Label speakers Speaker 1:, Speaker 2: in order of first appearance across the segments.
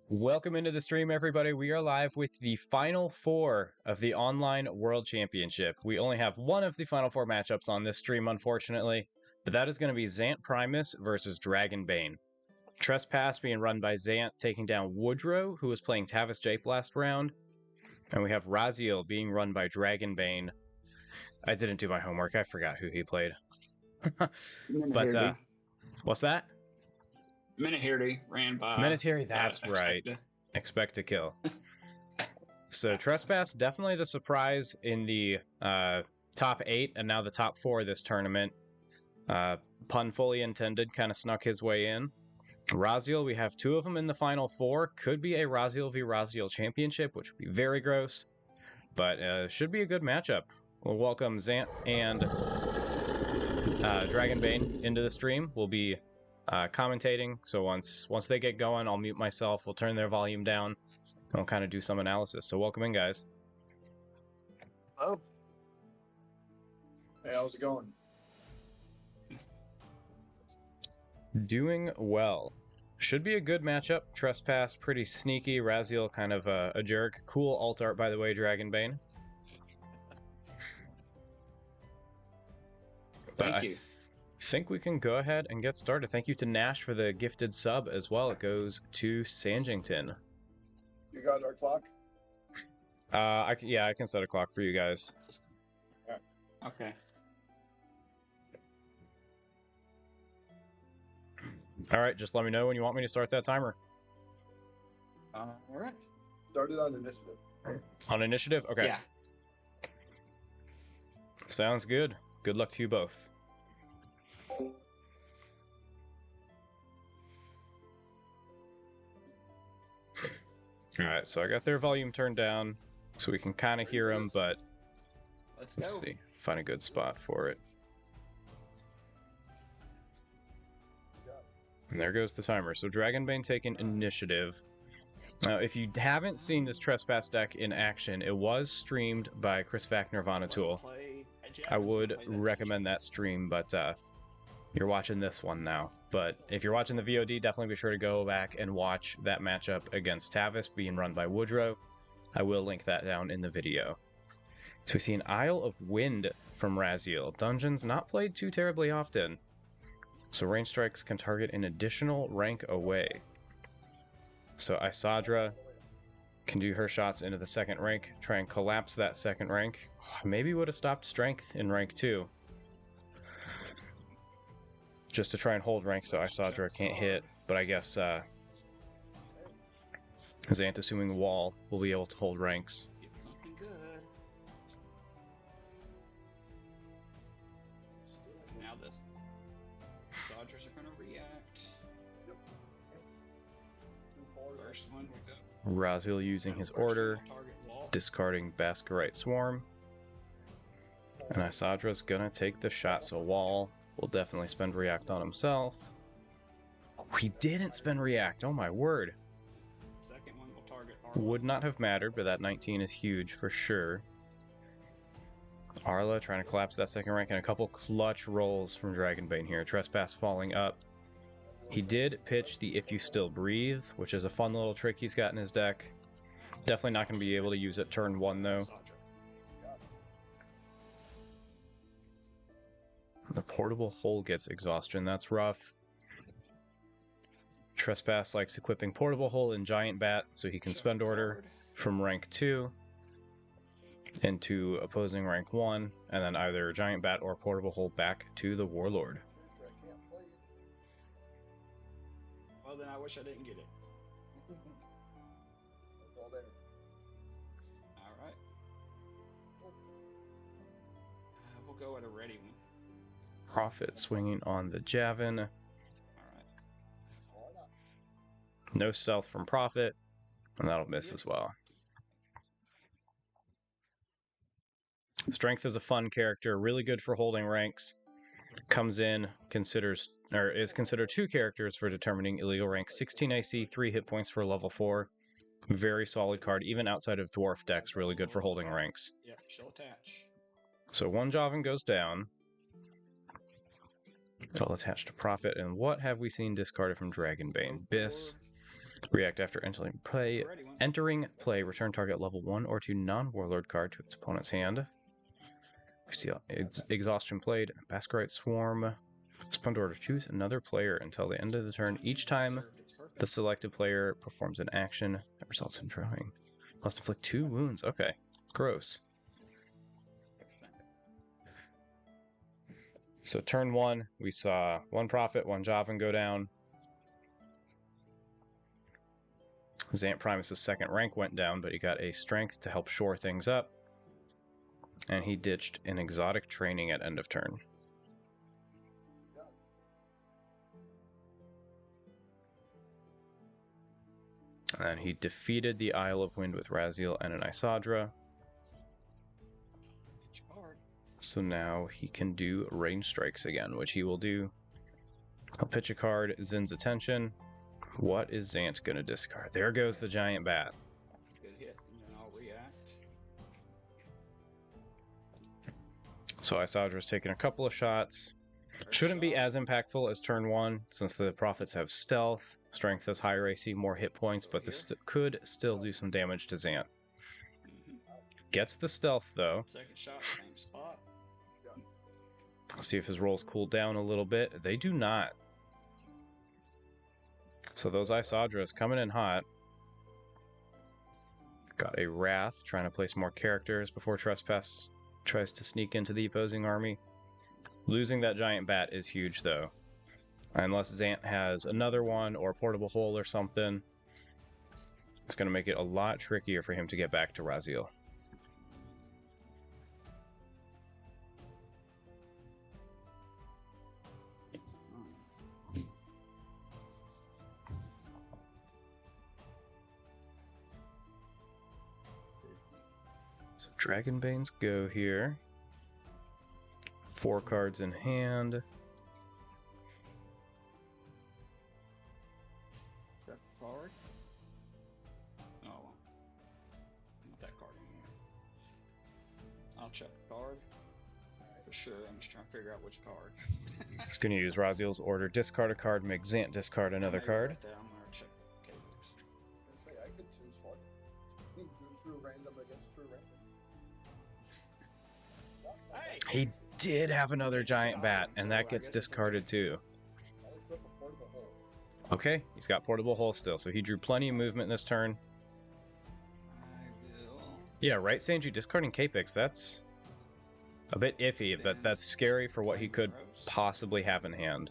Speaker 1: Welcome into the stream, everybody. We are live with the final four of the Online World Championship. We only have one of the final four matchups on this stream, unfortunately, but that is going to be Zant Primus versus Dragonbane. Trespass being run by Zant, taking down Woodrow, who was playing Tavis Jape last round. And we have Raziel being run by Dragonbane. I didn't do my homework. I forgot who he played. But, what's that?
Speaker 2: Minahirdi ran by...
Speaker 1: Minahirdi, that's right. Expect to kill. So Trespass, definitely the surprise in the top 8 and now the top 4 of this tournament. Pun fully intended, kind of snuck his way in. Raziel, we have 2 of them in the final 4. Could be a Raziel v Raziel championship, which would be very gross. But should be a good matchup. We'll welcome Zant and Dragonbane into the stream. We'll be commentating, so once they get going, I'll mute myself, we'll turn their volume down, and I'll kind of do some analysis. So welcome in, guys.
Speaker 3: Oh. Hey, how's it going?
Speaker 1: Doing well. Should be a good matchup. Trespass, pretty sneaky. Raziel, kind of a jerk. Cool alt art, by the way, Dragonbane.
Speaker 2: Thank you.
Speaker 1: I think we can go ahead and get started. Thank you to Nash for the gifted sub as well. It goes to Sanjington.
Speaker 3: You got our clock?
Speaker 1: I can set a clock for you guys.
Speaker 2: Okay.
Speaker 1: All right, just let me know when you want me to start that timer.
Speaker 2: All right.
Speaker 3: Started on initiative.
Speaker 1: On initiative? Okay.
Speaker 2: Yeah.
Speaker 1: Sounds good. Good luck to you both. Alright, so I got their volume turned down so we can kind of hear them, but let's see. Find a good spot for it. And there goes the timer. So Dragonbane taking initiative. Now, if you haven't seen this Trespass deck in action, it was streamed by Chris Vackner Vonatool. I would recommend that stream, but you're watching this one now. But if you're watching the VOD, definitely be sure to go back and watch that matchup against Tavis being run by Woodrow. I will link that down in the video. So we see an Isle of Wind from Raziel. Dungeons not played too terribly often. So range strikes can target an additional rank away. So Isadra can do her shots into the second rank, try and collapse that second rank. Maybe would have stopped strength in rank 2. Just to try and hold rank so Isadra can't hit, but I guess Zant, assuming wall, will be able to hold ranks.
Speaker 2: Get something good. Now this. Dodgers are gonna react. First one we go.
Speaker 1: Raziel using his order, discarding Baskerite Swarm. And Isadra's gonna take the shot, so wall will definitely spend react on himself. He didn't spend react, oh my word.
Speaker 2: Second one will target Arla.
Speaker 1: Would not have mattered, but that 19 is huge for sure. Arla trying to collapse that second rank, and a couple clutch rolls from Dragonbane here. Trespass falling up. He did pitch the If You Still Breathe, which is a fun little trick he's got in his deck. Definitely not going to be able to use it turn 1 though. The portable hole gets exhaustion, that's rough. Trespass likes equipping portable hole and giant bat so he can spend order from rank 2 into opposing rank 1, and then either giant bat or portable hole back to the warlord.
Speaker 2: Well, then I wish I didn't get it. Alright. We'll go at a ready one.
Speaker 1: Prophet swinging on the Javin.
Speaker 2: Alright.
Speaker 1: No stealth from Prophet, and that'll miss as well. Strength is a fun character, really good for holding ranks. Comes in, is considered 2 characters for determining illegal rank. 16 AC, 3 hit points for level 4. Very solid card, even outside of dwarf decks, really good for holding ranks.
Speaker 2: Yep, she'll attach.
Speaker 1: So one Javin goes down. It'll attach to Prophet, and what have we seen discarded from Dragonbane? Biss. React after entering play.
Speaker 2: Ready one.
Speaker 1: Entering play, return target level 1 or 2 non-warlord card to its opponent's hand. We see Exhaustion played. Baskerite Swarm. Spend order. Choose another player until the end of the turn. Each time
Speaker 2: Served its purpose.
Speaker 1: the selected player performs an action that results in drawing. Must inflict 2 wounds. Okay. Gross. So turn 1, we saw 1 Prophet, 1 Javan go down. Zant Primus' second rank went down, but he got a strength to help shore things up. And he ditched an exotic training at end of turn. And he defeated the Isle of Wind with Raziel and an Isadra.
Speaker 2: Each card.
Speaker 1: So now he can do range strikes again, which he will do. I'll pitch a card, Zin's Attention. What is Zant going to discard? There goes the giant bat.
Speaker 2: Good hit, and then I'll react.
Speaker 1: So Isadra's taking a couple of shots.
Speaker 2: First
Speaker 1: Shouldn't be
Speaker 2: shot.
Speaker 1: as impactful as turn 1, since the Prophets have stealth. Strength has higher AC, more hit points, but this could still do some damage to Zant.
Speaker 2: Mhm.
Speaker 1: Gets the stealth, though.
Speaker 2: Second shot, same spot.
Speaker 1: Let's see if his rolls cool down a little bit. They do not. So those Isadras coming in hot. Got a Wrath, trying to place more characters before Trespass tries to sneak into the opposing army. Losing that giant bat is huge, though. Unless Zant has another one or a portable hole or something, it's going to make it a lot trickier for him to get back to Raziel. So Dragonbanes go here. 4 cards in hand.
Speaker 2: Check the card. Oh, well. Not that card anymore. I'll check the card. For sure, I'm just trying to figure out which card.
Speaker 1: He's going to use Raziel's order. Discard a card, make Zant discard another
Speaker 2: Maybe
Speaker 1: card.
Speaker 2: right there, I'm gonna check Calyx.
Speaker 3: I say I could choose one. True random against true random.
Speaker 2: Hey!
Speaker 1: He did have another giant bat, and that gets discarded too.
Speaker 3: I'll equip a portable hole.
Speaker 1: Okay, he's got portable hole still, so he drew plenty of movement this turn.
Speaker 2: I will.
Speaker 1: Yeah, right, Sanji, discarding Capex, that's a bit iffy, but that's scary for what he could possibly have in hand.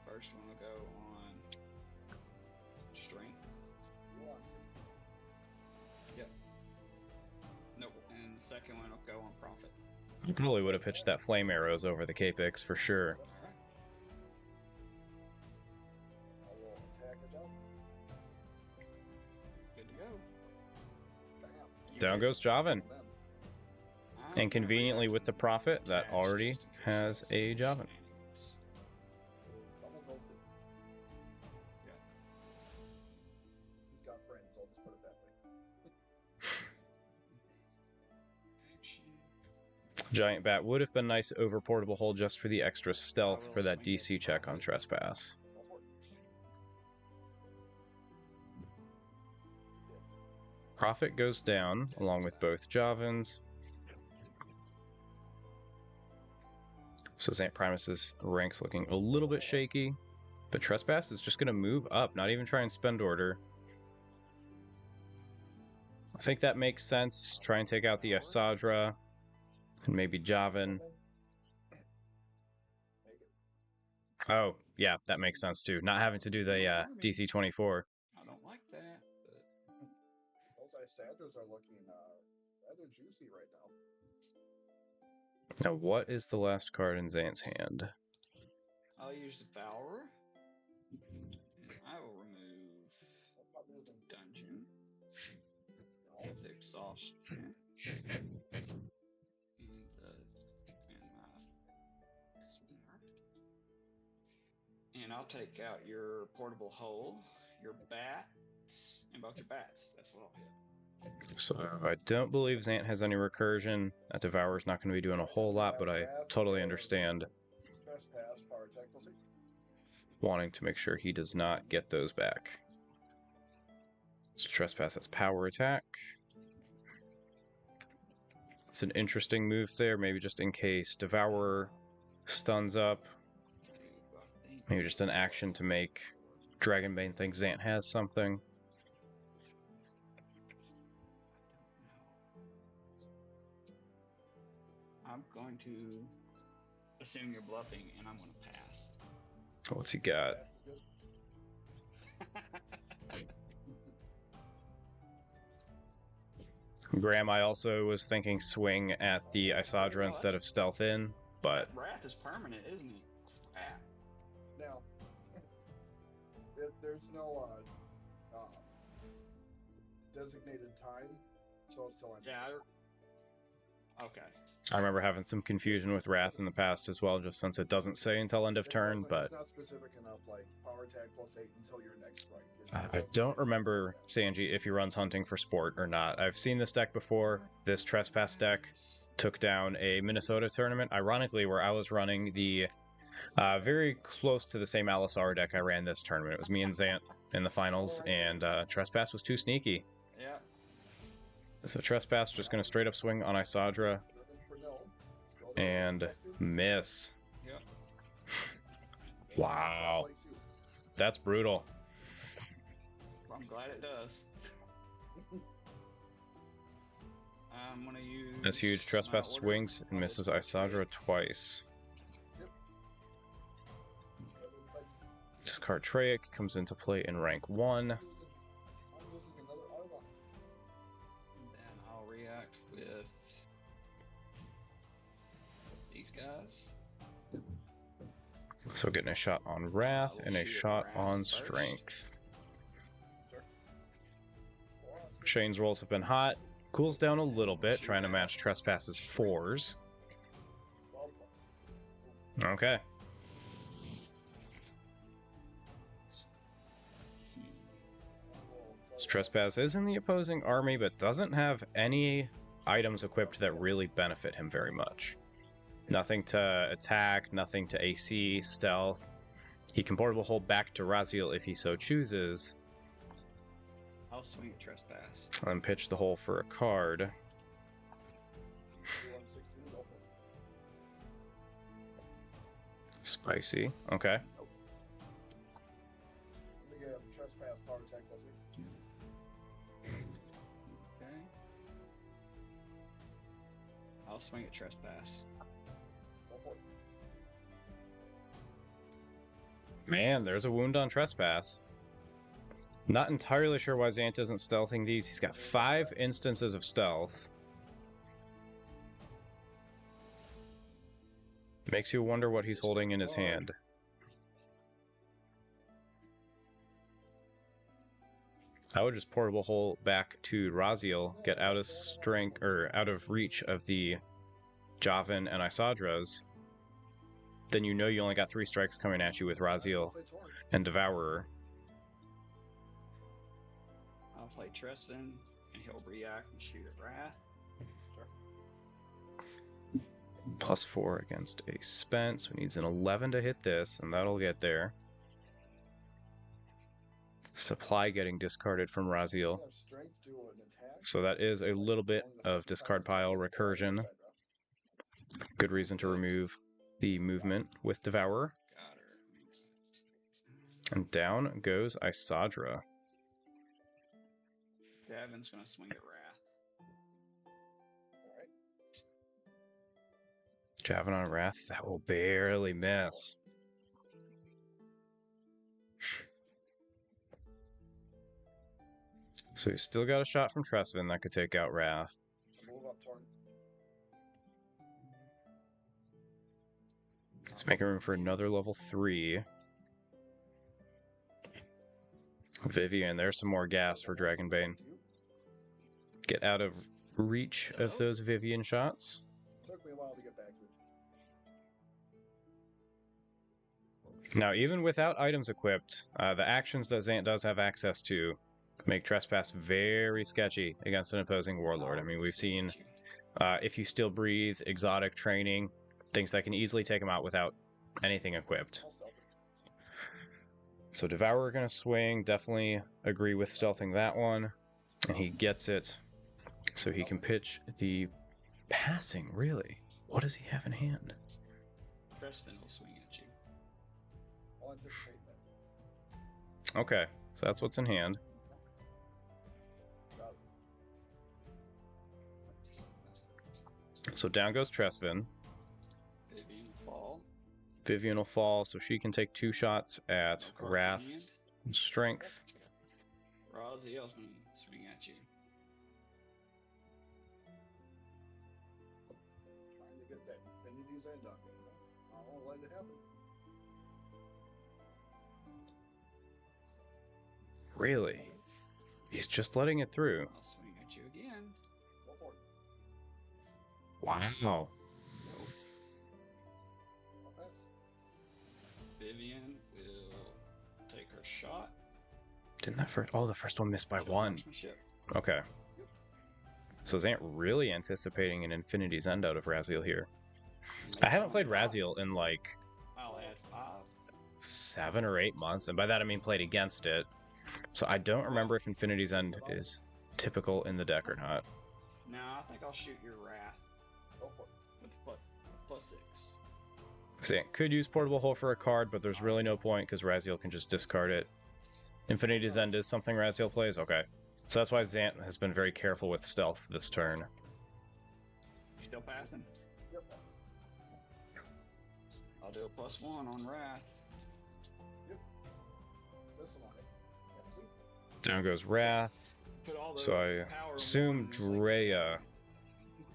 Speaker 2: First one will go on strength.
Speaker 3: You want 60.
Speaker 2: Yep. Nope. And the second one will go on profit.
Speaker 1: You probably would have pitched that Flame Arrows over the Capex for sure.
Speaker 2: Alright.
Speaker 3: I will attack a jump.
Speaker 2: Good to go.
Speaker 3: Bam.
Speaker 1: Down goes Javan.
Speaker 3: Bam.
Speaker 1: And conveniently with the Prophet, that already has a Javan.
Speaker 3: Double bolted. He's got friends, I'll just put it that way.
Speaker 1: Giant Bat would have been nice over Portable Hole just for the extra stealth for that DC check on Trespass.
Speaker 3: Go for it.
Speaker 1: Prophet goes down, along with both Javans. So Zant Primus' ranks looking a little bit shaky, but Trespass is just going to move up, not even try and spend order. I think that makes sense. Try and take out the Isadra, and maybe Javan.
Speaker 3: Make it.
Speaker 1: Oh, yeah, that makes sense too. Not having to do the DC 24.
Speaker 2: I don't like that, but
Speaker 3: Those Isadras are looking rather juicy right now.
Speaker 1: Now, what is the last card in Zant's hand?
Speaker 2: I'll use Devourer. And I will remove Dungeon. The Exhaustion. And I'll take out your Portable Hole, your Bats, and both your Bats. That's what I'll hit.
Speaker 1: So I don't believe Zant has any recursion. That Devourer's not going to be doing a whole lot, but I totally understand
Speaker 3: Trespass, power attack, we'll see.
Speaker 1: wanting to make sure he does not get those back. So Trespass has power attack. It's an interesting move there, maybe just in case Devourer stuns up. Maybe just an action to make Dragonbane think Zant has something.
Speaker 2: I'm going to assume you're bluffing, and I'm going to pass.
Speaker 1: What's he got? Graham, I also was thinking swing at the Isadra instead of stealth in, but...
Speaker 2: Wrath is permanent, isn't he?
Speaker 3: Now, there's no designated time, so it's till end.
Speaker 2: Yeah. Okay.
Speaker 1: I remember having some confusion with Wrath in the past as well, just since it doesn't say until end of turn, but...
Speaker 3: It's not specific enough, like power attack +8 until your next strike.
Speaker 1: I don't remember, Sanji, if he runs hunting for sport or not. I've seen this deck before. This Trespass deck took down a Minnesota tournament, ironically, where I was running the very close to the same Alisar deck I ran this tournament. It was me and Zant in the finals, and Trespass was too sneaky.
Speaker 2: Yeah.
Speaker 1: So Trespass just going to straight up swing on Isadra and miss.
Speaker 2: Yep.
Speaker 1: Wow. That's brutal.
Speaker 2: I'm glad it does. I'm gonna use...
Speaker 1: That's huge. Trespass swings and misses Isadra twice. Discard Treyarch comes into play in rank 1.
Speaker 2: Then I'll react with these guys.
Speaker 1: So getting a shot on Wrath and a shot on Strength. Shane's rolls have been hot. Cools down a little bit, trying to match Trespass's 4s. Okay. So Trespass is in the opposing army, but doesn't have any items equipped that really benefit him very much. Nothing to attack, nothing to AC, stealth. He can portable hold back to Raziel if he so chooses.
Speaker 2: I'll swing at Trespass.
Speaker 1: And pitch the hole for a card. Spicy. Okay.
Speaker 3: Trespass power attack +8.
Speaker 2: Okay. I'll swing at Trespass.
Speaker 1: Man, there's a wound on Trespass. Not entirely sure why Zant isn't stealthing these. He's got 5 instances of stealth. Makes you wonder what he's holding in his hand. I would just portable hole back to Raziel, get out of strength or out of reach of the Javan and Isadras. Then you know you only got 3 strikes coming at you with Raziel and Devourer.
Speaker 2: I'll play Tristan, and he'll react and shoot at Wrath.
Speaker 1: +4 against a spent, so he needs an 11 to hit this, and that'll get there. Supply getting discarded from Raziel. So that is a little bit of discard pile recursion. Good reason to remove the movement with Devourer. And down goes Isadra.
Speaker 2: Gavin's gonna swing at Wrath.
Speaker 1: Javan on Wrath, that will barely miss. So he's still got a shot from Tresvin that could take out Wrath. He's making room for another level 3. Vivian, there's some more gas for Dragonbane. Get out of reach of those Vivian shots.
Speaker 3: Took me a while to get back to it.
Speaker 1: Now, even without items equipped, the actions that Zant does have access to make Trespass very sketchy against an opposing Warlord. I mean, we've seen If You Still Breathe, Exotic Training, things that can easily take him out without anything equipped. So Devourer gonna swing. Definitely agree with stealthing that one. And he gets it. So he can pitch the passing, really. What does he have in hand?
Speaker 2: Crespin will swing at you.
Speaker 3: I'll anticipate that.
Speaker 1: Okay, so that's what's in hand.
Speaker 3: Got it.
Speaker 1: So down goes Tresvin.
Speaker 2: Vivian fall.
Speaker 1: Vivian will fall, so she can take 2 shots at
Speaker 2: No cards in
Speaker 1: Wrath
Speaker 2: hand.
Speaker 1: and Strength.
Speaker 2: Raziel's gonna swing at you.
Speaker 3: Trying to get that Infinity's End done. I won't let it happen.
Speaker 1: Really? He's just letting it through.
Speaker 2: I'll swing at you again.
Speaker 3: Go for it.
Speaker 1: Wow.
Speaker 3: I'll pass.
Speaker 2: Vivian will take her shot.
Speaker 1: Didn't that first... Oh, the first one missed by
Speaker 2: Kill
Speaker 1: 1.
Speaker 2: marksmanship.
Speaker 1: Okay. So Zant really anticipating an Infinity's End out of Raziel here. I haven't played Raziel in like
Speaker 2: I'll add 5.
Speaker 1: 7 or 8 months, and by that I mean played against it. So I don't remember if Infinity's End is typical in the deck or not.
Speaker 2: No, I think I'll shoot your Wrath
Speaker 3: Go for it.
Speaker 2: with plus 6.
Speaker 1: Zant could use Portable Hole for a card, but there's really no point because Raziel can just discard it. Infinity's End is something Raziel plays? Okay. So that's why Zant has been very careful with stealth this turn.
Speaker 2: Still passing?
Speaker 3: Yep.
Speaker 2: I'll do a +1 on Wrath.
Speaker 3: This one on it. Yeah, see?
Speaker 1: Down goes Wrath.
Speaker 2: Put all the
Speaker 1: So I
Speaker 2: power
Speaker 1: assume
Speaker 2: ones, like-
Speaker 1: Drea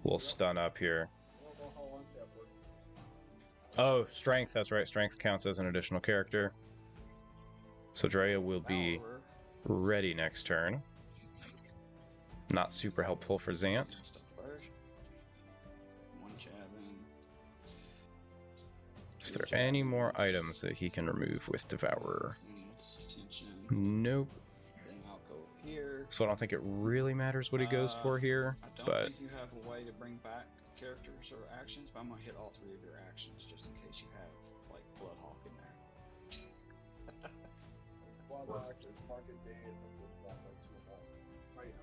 Speaker 1: will stun up here.
Speaker 3: I don't know how long that works.
Speaker 1: Oh, Strength, that's right. Strength counts as an additional character. So Drea will be
Speaker 2: Devourer.
Speaker 1: ready next turn. Not super helpful for Zant.
Speaker 2: Stuff first. 1 Chavin.
Speaker 1: Is there any more items that he can remove with Devourer?
Speaker 2: Tension.
Speaker 1: Nope.
Speaker 2: Then I'll go here.
Speaker 1: So I don't think it really matters what he goes for here,
Speaker 2: I don't
Speaker 1: but
Speaker 2: think you have a way to bring back characters or actions, but I'm gonna hit all 3 of your actions just in case you have like Bloodhawk in there.
Speaker 3: Squad Rock, there's Market Day, and then there's one way to a wall. Right now.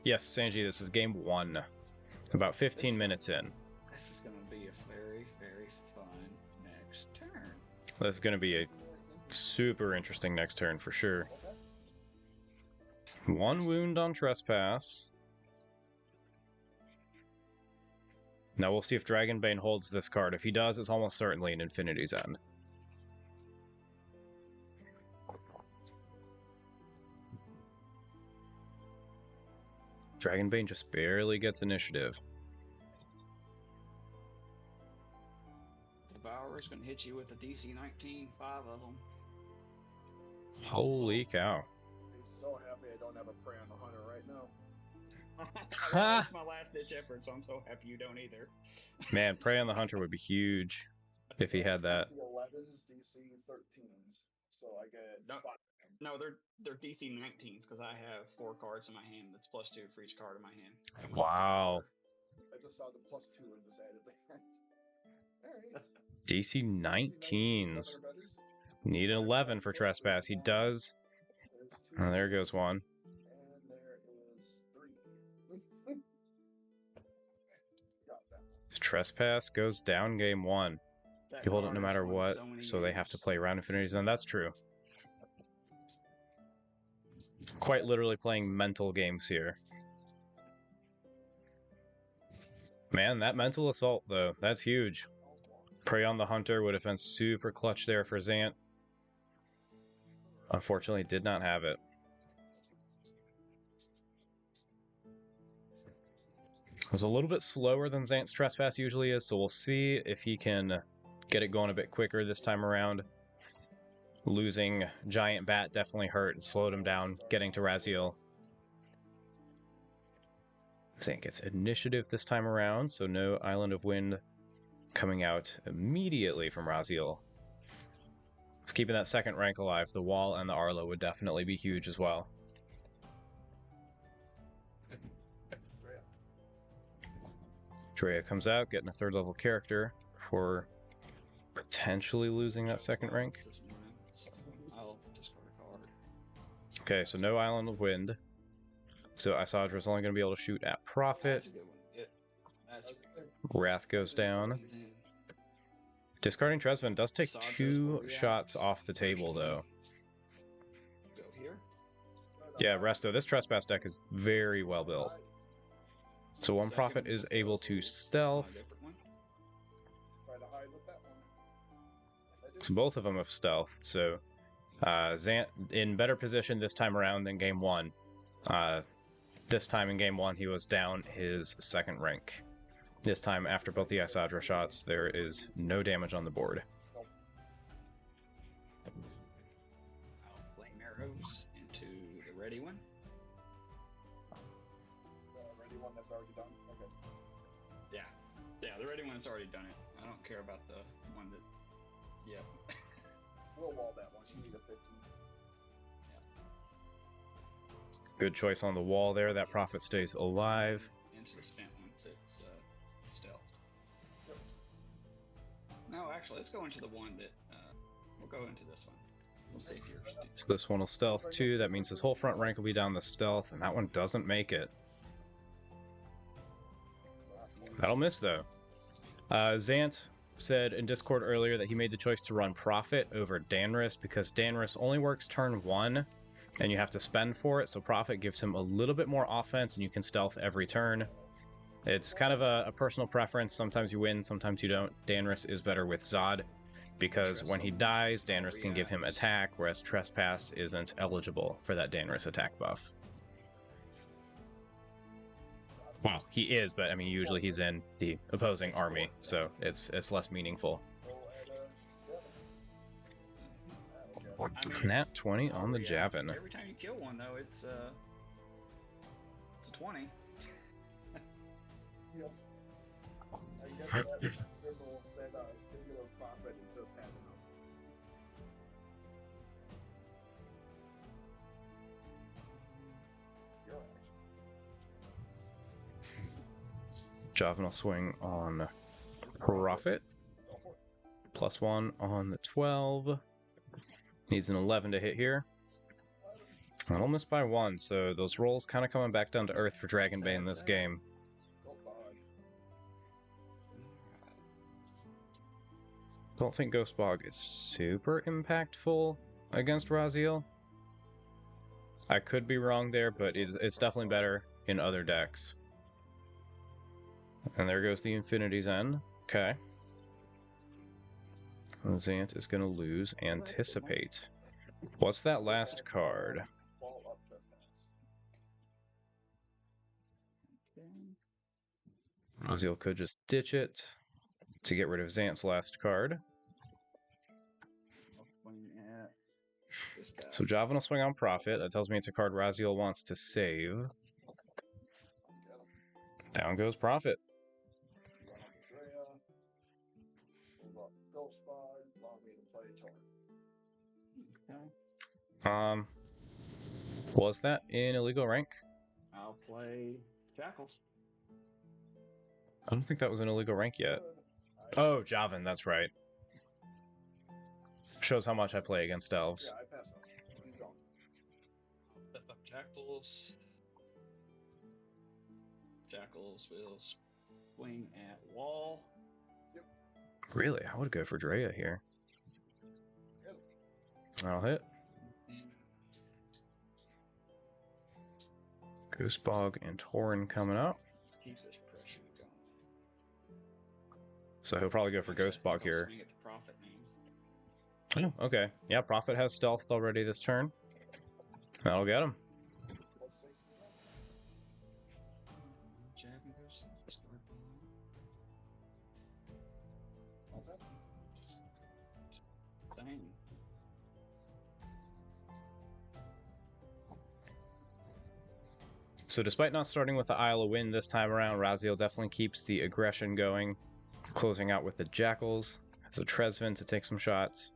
Speaker 1: yes, Sanji, this is game 1. About 15 minutes in.
Speaker 2: This is gonna be a very, very fun next turn.
Speaker 1: This is going to be a super interesting next turn for sure.
Speaker 3: Okay.
Speaker 1: 1 wound on Trespass. Now we'll see if Dragonbane holds this card. If he does, it's almost certainly an Infinity's End. Dragonbane just barely gets initiative.
Speaker 2: Devourer's gonna hit you with a DC 19, 5 of them.
Speaker 1: Holy cow.
Speaker 3: He's so happy I don't have a Prey on the Hunter right now.
Speaker 2: That's my last ditch effort, so I'm so happy you don't either.
Speaker 1: Man, Prey on the Hunter would be huge if he had that.
Speaker 3: DC 11s, DC 13s. So I get
Speaker 2: No.
Speaker 3: 5.
Speaker 2: No, they're DC 19s because I have 4 cards in my hand. That's +2 for each card in my hand.
Speaker 1: Wow.
Speaker 3: I just saw the +2 and just added there. Alright.
Speaker 1: DC 19s.
Speaker 3: Everybody's.
Speaker 1: Need an 11 for Trespass. He does.
Speaker 3: There's 2.
Speaker 1: Oh, there goes one.
Speaker 3: And there is 3. Got that.
Speaker 1: His Trespass goes down game 1.
Speaker 2: That
Speaker 1: You hold it no
Speaker 2: card
Speaker 1: matter
Speaker 2: has won
Speaker 1: what,
Speaker 2: so many
Speaker 1: so they have
Speaker 2: games.
Speaker 1: to play around Infinity's End. That's true. Quite literally playing mental games here. Man, that mental assault, though, that's huge. Prey on the Hunter would have been super clutch there for Zant. Unfortunately, did not have it. It was a little bit slower than Zant's Trespass usually is, so we'll see if he can get it going a bit quicker this time around. Losing Giant Bat definitely hurt and slowed him down getting to Raziel. Zant gets initiative this time around, so no Island of Wind coming out immediately from Raziel. It's keeping that second rank alive. The Wall and the Arlo would definitely be huge as well. Drea comes out, getting a 3rd level character for potentially losing that second rank. Okay, so no Island of Wind. So Isadra's only going to be able to shoot at Profit.
Speaker 2: That's a good one. That's
Speaker 1: Wrath goes down. Discarding Tresvant does take
Speaker 2: Isadra's
Speaker 1: 2
Speaker 2: where we at?
Speaker 1: shots off the table, though.
Speaker 2: Go here.
Speaker 1: Yeah, Resto, this Trespass deck is very well built. So one
Speaker 2: Second
Speaker 1: Prophet
Speaker 2: one,
Speaker 1: is able to
Speaker 2: go
Speaker 1: stealth.
Speaker 2: a different one.
Speaker 3: Try to hide with that one. I did.
Speaker 1: So both of them have stealth. So Zant in better position this time around than game 1. This time in game 1, he was down his 2nd rank. This time, after both the Isadra shots, there is no damage on the board.
Speaker 2: I'll flame arrows into the ready one.
Speaker 3: Ready one that's already done? Okay.
Speaker 2: Yeah, the ready one's already done it. I don't care about the one that. Yep.
Speaker 3: We'll wall that one. You need a 15.
Speaker 1: Good choice on the wall there. That Prophet stays alive.
Speaker 2: Into the spent one that's stealth.
Speaker 3: Yep.
Speaker 2: No, actually, let's go into the one that. We'll go into this one. We'll stay here.
Speaker 1: So this one will stealth too. That means his whole front rank will be down the stealth, and that one doesn't make it. That'll miss though. Zant said in Discord earlier that he made the choice to run Prophet over Danris because Danris only works turn 1 and you have to spend for it, so Prophet gives him a little bit more offense and you can stealth every turn. It's kind of a personal preference. Sometimes you win, sometimes you don't. Danris is better with Zod because when he dies, Danris can give him attack, whereas Trespass isn't eligible for that Danris attack buff. Well, he is, but I mean, usually he's in the opposing army, so it's less meaningful.
Speaker 2: I mean,
Speaker 1: Nat 20 on the Javin.
Speaker 2: Every time you kill one, though, it's a 20.
Speaker 3: Yep. I guess that symbol, that singular Prophet is just had enough. Your action.
Speaker 1: Javin will swing on Prophet.
Speaker 3: Go for it.
Speaker 1: +1 on the 12. Needs an 11 to hit here. That'll miss by 1, so those rolls kind of coming back down to earth for Dragonbane in this game.
Speaker 3: Go bog.
Speaker 1: Don't think Ghost Bog is super impactful against Raziel. I could be wrong there, but it's definitely better in other decks. And there goes the Infinity's End. Okay. Zant is going to lose Anticipate. What's that last card?
Speaker 3: Fall up trespass.
Speaker 1: Raziel could just ditch it to get rid of Zant's last card.
Speaker 2: I'll swing at this guy.
Speaker 1: So Javin will swing on Prophet. That tells me it's a card Raziel wants to save.
Speaker 3: Get him.
Speaker 1: Down goes Prophet.
Speaker 3: Drea. Move up Ghost Bog. Allow me to play Torn.
Speaker 2: Okay.
Speaker 1: Was that in illegal rank?
Speaker 2: I'll play Jackals.
Speaker 1: I don't think that was an illegal rank yet.
Speaker 3: I-
Speaker 1: Oh, Javin, that's right. Shows how much I play against elves.
Speaker 3: Yeah, I pass up. Keep going.
Speaker 2: Step up Jackals. Jackals will swing at wall.
Speaker 1: Really? I would go for Drea here. I'll hit. Ghost Bog and Tauren coming up.
Speaker 2: Keep this pressure going.
Speaker 1: So he'll probably go for Ghost Bog
Speaker 2: I'll
Speaker 1: here.
Speaker 2: swing at the Prophet name.
Speaker 1: Oh, okay. Yeah, Prophet has stealth already this turn. That'll get him.
Speaker 3: +6.
Speaker 2: Jabbing goes start
Speaker 3: Okay.
Speaker 2: Dang.
Speaker 1: So despite not starting with the Isle of Wind this time around, Raziel definitely keeps the aggression going, closing out with the Jackals. Has a Tresvant to take some shots.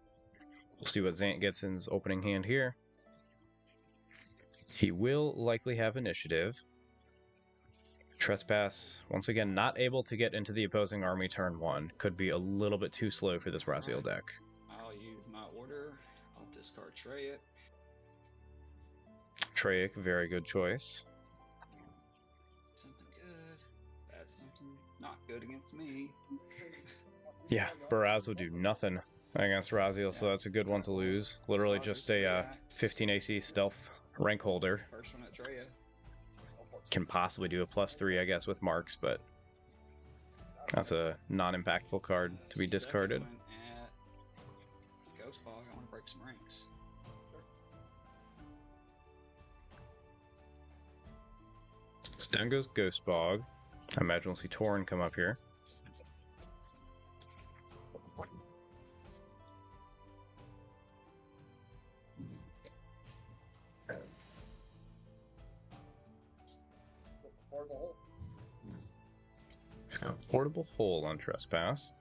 Speaker 1: We'll see what Zant gets in his opening hand here. He will likely have initiative. Trespass, once again, not able to get into the opposing army turn 1. Could be a little bit too slow for this Raziel deck.
Speaker 2: I'll use my order. I'll discard Trey it.
Speaker 1: Treyek, very good choice.
Speaker 2: Something good. That's something not good against me.
Speaker 1: Yeah, Baraz will do nothing against Raziel, so that's a good one to lose. Literally just a 15 AC stealth rank holder.
Speaker 2: First one at Drea.
Speaker 1: Can possibly do a +3, I guess, with marks, but that's a non-impactful card to be discarded.
Speaker 2: Second one at Ghost Fog. I want to break some ranks.
Speaker 1: So down goes Ghost Bog. I imagine we'll see Tauren come up here. He's got a portable hole on Trespass.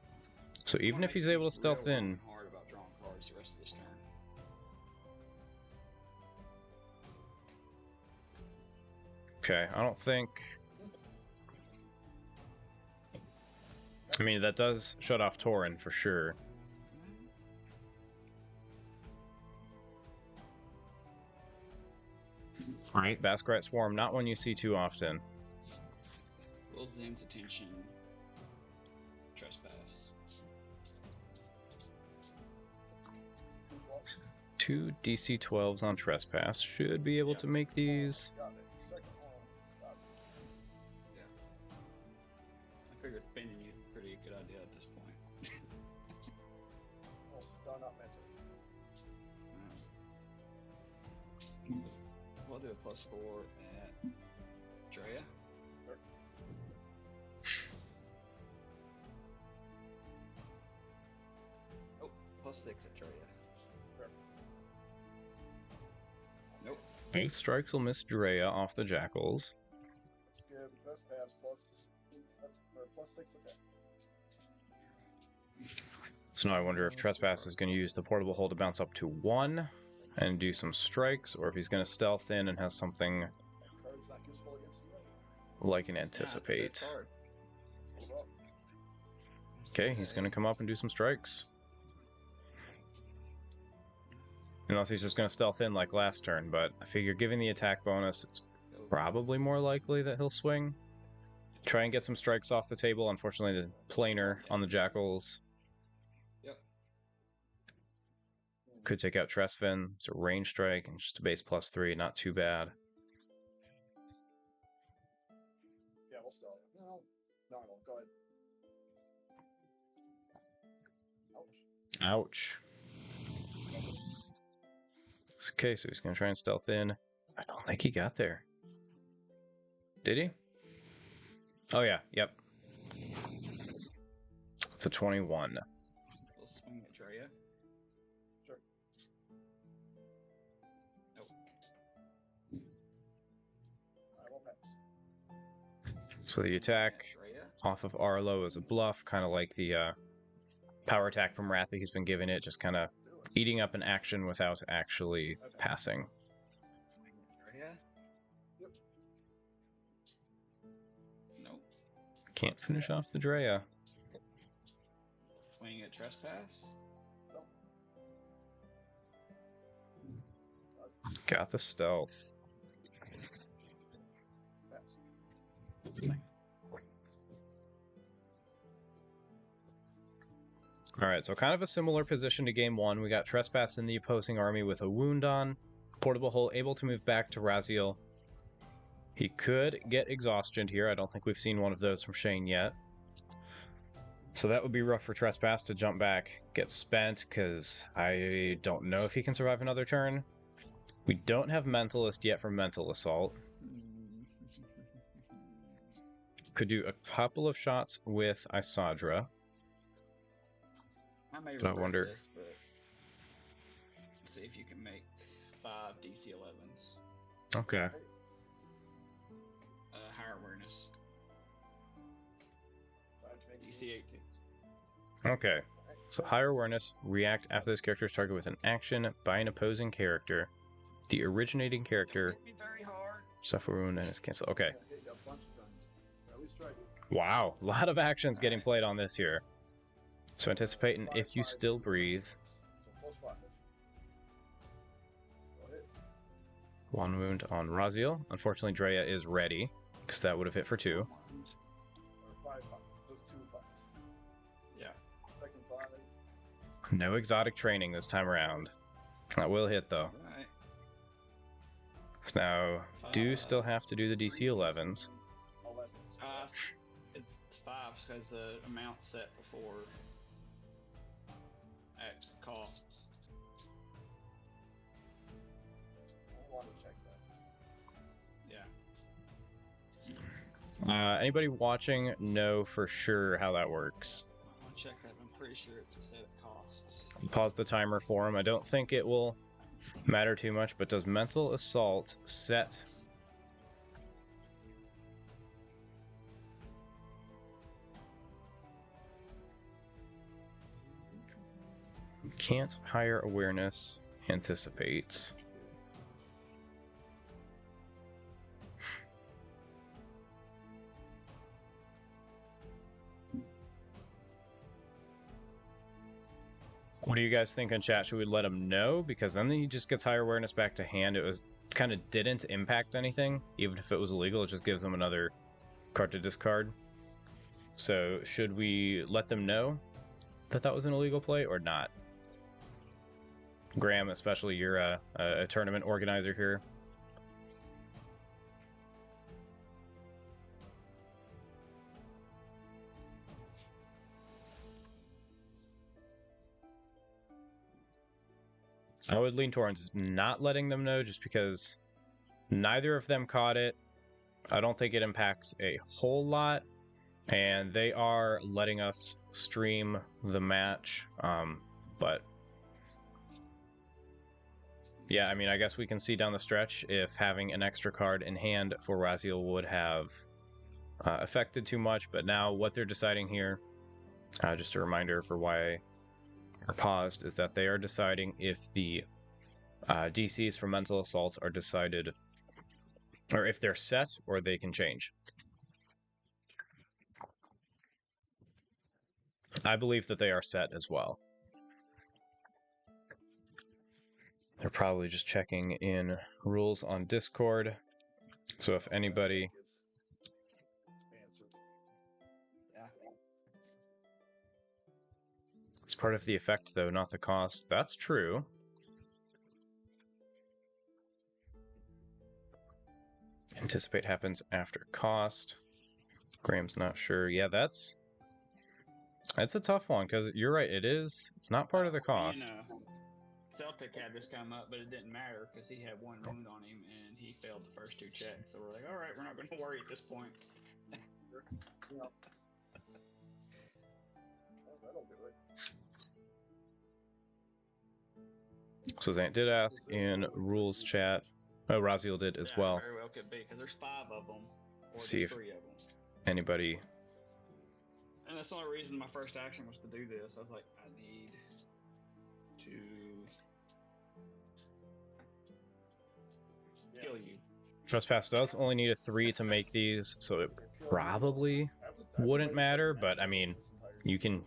Speaker 1: So even if he's able to stealth in,
Speaker 2: Hard about drawing cards the rest of this turn.
Speaker 1: okay, I don't think... I mean, that does shut off Tauren for sure. Alright, Basquiat Swarm, not one you see too often.
Speaker 2: Will Zen's attention. Trespass.
Speaker 1: 2 DC 12s on Trespass. Should be able to make these.
Speaker 2: Yeah. I figured spinning you is a pretty good idea at this point. We'll do a +4 at Drea. Oh, +6 at Drea. Nope.
Speaker 1: Both strikes will miss Drea off the Jackals.
Speaker 3: Let's give Trespass +6 attack.
Speaker 1: So now I wonder if Trespass is going to use the portable hole to bounce up to 1 and do some strikes, or if he's going to stealth in and has something
Speaker 3: That card's not useful against you.
Speaker 1: like an
Speaker 2: Yeah,
Speaker 1: Anticipate.
Speaker 2: that's a good card.
Speaker 3: Hold up.
Speaker 1: Okay, he's going to come up and do some strikes. Unless he's just going to stealth in like last turn, but I figure given the attack bonus, it's probably more likely that he'll swing. Try and get some strikes off the table. Unfortunately, the planer on the Jackals
Speaker 2: Yep.
Speaker 1: could take out Tresvin. It's a range strike and just a base +3, not too bad.
Speaker 3: Yeah, we'll start. No, go ahead. Ouch.
Speaker 1: Ouch. Okay, so he's going to try and stealth in. I don't think he got there. Did he? Oh, yeah. Yep. It's a 21.
Speaker 2: We'll swing at Drea.
Speaker 3: Sure.
Speaker 2: Nope.
Speaker 3: I will pass.
Speaker 1: So the attack
Speaker 2: Drea.
Speaker 1: off of Arlo is a bluff, kind of like the power attack from Wrath that he's been giving it, just kind of eating up an action without actually passing.
Speaker 2: Swing at Drea.
Speaker 3: Yep.
Speaker 2: Nope.
Speaker 1: Can't finish off the Drea.
Speaker 2: Swing at Trespass.
Speaker 1: Got the stealth.
Speaker 3: Pass.
Speaker 1: Alright, so kind of a similar position to game 1. We got Trespass in the opposing army with a wound on. Portable Hole able to move back to Raziel. He could get exhaustion here. I don't think we've seen one of those from Shane yet. So that would be rough for Trespass to jump back, get spent, because I don't know if he can survive another turn. We don't have Mentalist yet for Mental Assault. Could do a couple of shots with Isadra.
Speaker 2: I may
Speaker 1: But I
Speaker 2: regret
Speaker 1: wonder-
Speaker 2: this, but see if you can make 5 DC 11s.
Speaker 1: Okay.
Speaker 2: Higher awareness. DC 18.
Speaker 1: Okay. So higher awareness, react after this character is targeted with an action by an opposing character. The originating character
Speaker 2: Hit me very hard.
Speaker 1: suffer wound and is canceled. Okay.
Speaker 3: Hit you a bunch of times. Or at least try to.
Speaker 1: Wow. A lot of actions getting played on this here. So anticipating if you still breathe.
Speaker 3: So +5. Go ahead.
Speaker 1: 1 wound on Raziel. Unfortunately, Drea is ready, because that would have hit for 2.
Speaker 3: Or 5 fives. Just 2 fives.
Speaker 2: Yeah.
Speaker 3: Second 5.
Speaker 1: No exotic training this time around. That will hit, though.
Speaker 2: Alright.
Speaker 1: So now, do still have to do the DC 11s.
Speaker 3: 11.
Speaker 2: It's 5 because the amount's set before at cost.
Speaker 3: I want to check that.
Speaker 2: Yeah.
Speaker 1: Anybody watching know for sure how that works?
Speaker 2: I want to check that. I'm pretty sure it's a set at cost.
Speaker 1: Pause the timer for him. I don't think it will matter too much, but does mental assault set? Can't higher awareness anticipate. What do you guys think in chat? Should we let him know? Because then he just gets higher awareness back to hand. It was kind of didn't impact anything. Even if it was illegal, it just gives him another card to discard. So should we let them know that that was an illegal play or not? Graham, especially, you're a tournament organizer here. I would lean towards not letting them know just because neither of them caught it. I don't think it impacts a whole lot. And they are letting us stream the match. But yeah, I mean, I guess we can see down the stretch if having an extra card in hand for Raziel would have affected too much. But now what they're deciding here, just a reminder for why are paused, is that they are deciding if the DCs for mental assaults are decided, or if they're set or they can change. I believe that they are set as well. They're probably just checking in rules on Discord. So if anybody... It's part of the effect, though, not the cost. That's true. Anticipate happens after cost. Graham's not sure. Yeah, that's a tough one, because you're right, it's not part of the cost.
Speaker 2: And, Celtic had this come up, but it didn't matter because he had 1 wound on him and he failed the first 2 checks. So we're like, all right, we're not going to worry at this point.
Speaker 3: That'll do it.
Speaker 1: So Zant did ask in rules chat. Oh, Raziel did as well.
Speaker 2: Very well could be, because there's 5 of them. Or
Speaker 1: See if
Speaker 2: 3 of them.
Speaker 1: Anybody...
Speaker 2: And that's the only reason my first action was to do this. I was like, I need to kill you.
Speaker 1: Trespass does only need a 3 to make these, so it probably wouldn't matter, but I mean, you can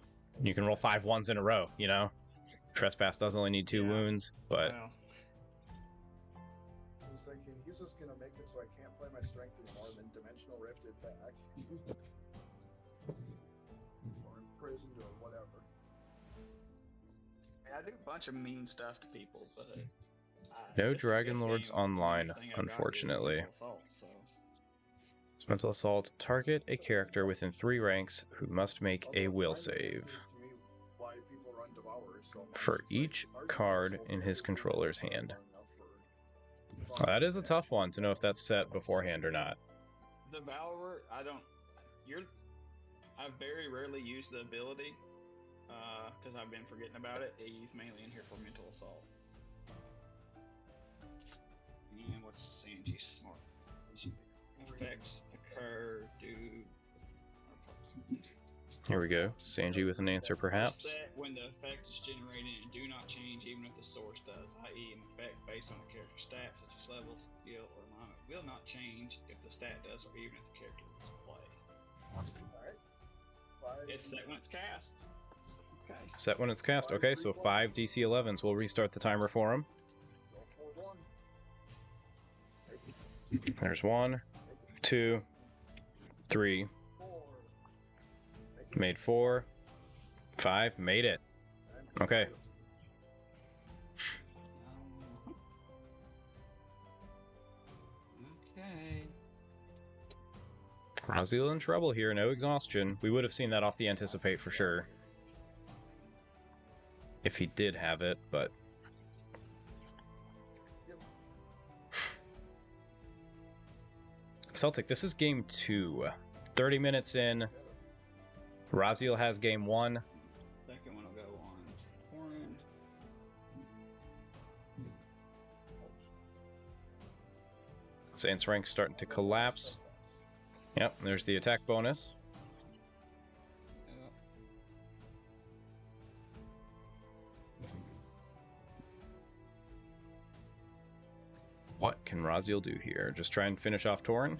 Speaker 1: roll 5 ones in a row, you know? Trespass does only need 2 wounds, but...
Speaker 2: Well,
Speaker 3: I was thinking, he's just gonna make it so I can't play my strength anymore, then Dimensional Rift it back. Or imprisoned or whatever.
Speaker 2: I do a bunch of mean stuff to people, but...
Speaker 1: No Dragon Lords online, unfortunately. Mental Assault. Target a character within 3 ranks who must make a will save for each card in his controller's hand. That is a tough one to know if that's set beforehand or not.
Speaker 2: The Valor, I very rarely use the ability, because I've been forgetting about it. He's mainly in here for Mental Assault. And what's Sanji's smart? Effects occur due.
Speaker 1: Here we go. Sanji with an answer, perhaps.
Speaker 2: Set when the effect is generated and do not change even if the source does, i.e. an effect based on a character's stats such as levels, skill, or mana will not change if the stat does or even if the character is in play.
Speaker 3: Alright.
Speaker 2: It's set when it's cast. Okay.
Speaker 1: Set when it's cast. Okay, so 5 DC 11s. We'll restart the timer for him.
Speaker 3: Go for 1.
Speaker 1: There's 1, 2, 3.
Speaker 3: 4.
Speaker 1: Made 4. 5. Made it. Okay.
Speaker 2: Okay.
Speaker 1: Raziel in trouble here. No exhaustion. We would have seen that off the anticipate for sure. If he did have it, but... Celtic, this is game 2. 30 minutes in. Raziel has game 1.
Speaker 2: Second one will go on Torrent.
Speaker 1: Zant's rank starting to collapse. Yep, there's the attack bonus.
Speaker 2: Yep.
Speaker 1: What can Raziel do here? Just try and finish off Torin?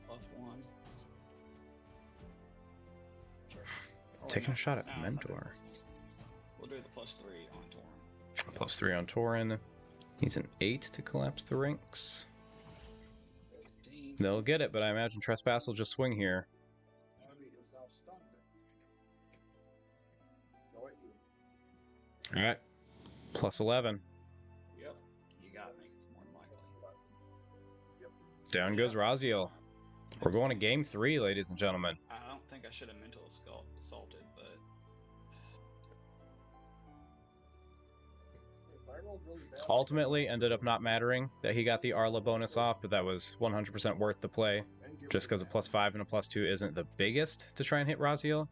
Speaker 2: +1.
Speaker 1: Taking a shot at
Speaker 2: No, it's not
Speaker 1: Mentor.
Speaker 2: +1. We'll do the +3 on Torrent.
Speaker 1: +3 on Torin. Needs an 8 to collapse the ranks.
Speaker 2: 15.
Speaker 1: They'll get it, but I imagine Trespass will just swing here.
Speaker 3: Army is now stunned. Go at you.
Speaker 1: Alright. +11.
Speaker 2: Yep. You got me. More than likely.
Speaker 1: Down goes Raziel. We're going to game 3, ladies and gentlemen.
Speaker 2: I don't think I should have mental assaulted, but
Speaker 3: If I rolled really bad,
Speaker 1: Ultimately, ended up not mattering that he got the Arla bonus off, but that was 100% worth the play.
Speaker 3: then give
Speaker 1: Just
Speaker 3: me
Speaker 1: because a +5 and a +2 isn't the biggest to try and hit Raziel.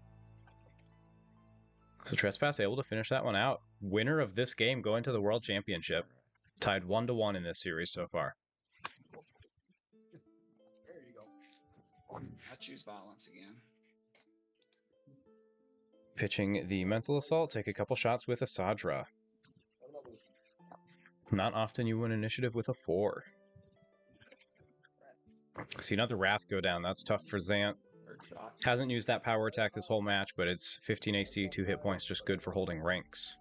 Speaker 1: So Trespass able to finish that one out. Winner of this game going to the World Championship. Tied 1-1 in this series so far.
Speaker 3: There you go.
Speaker 2: I choose violence again.
Speaker 1: Pitching the Mental Assault, take a couple shots with a Sadra.
Speaker 3: What about those?
Speaker 1: Not often you win initiative with a 4. See another Wrath go down. That's tough for Zant.
Speaker 2: Third shot.
Speaker 1: Hasn't used that power attack this whole match, but it's 15 AC, 2 hit points, just good for holding ranks.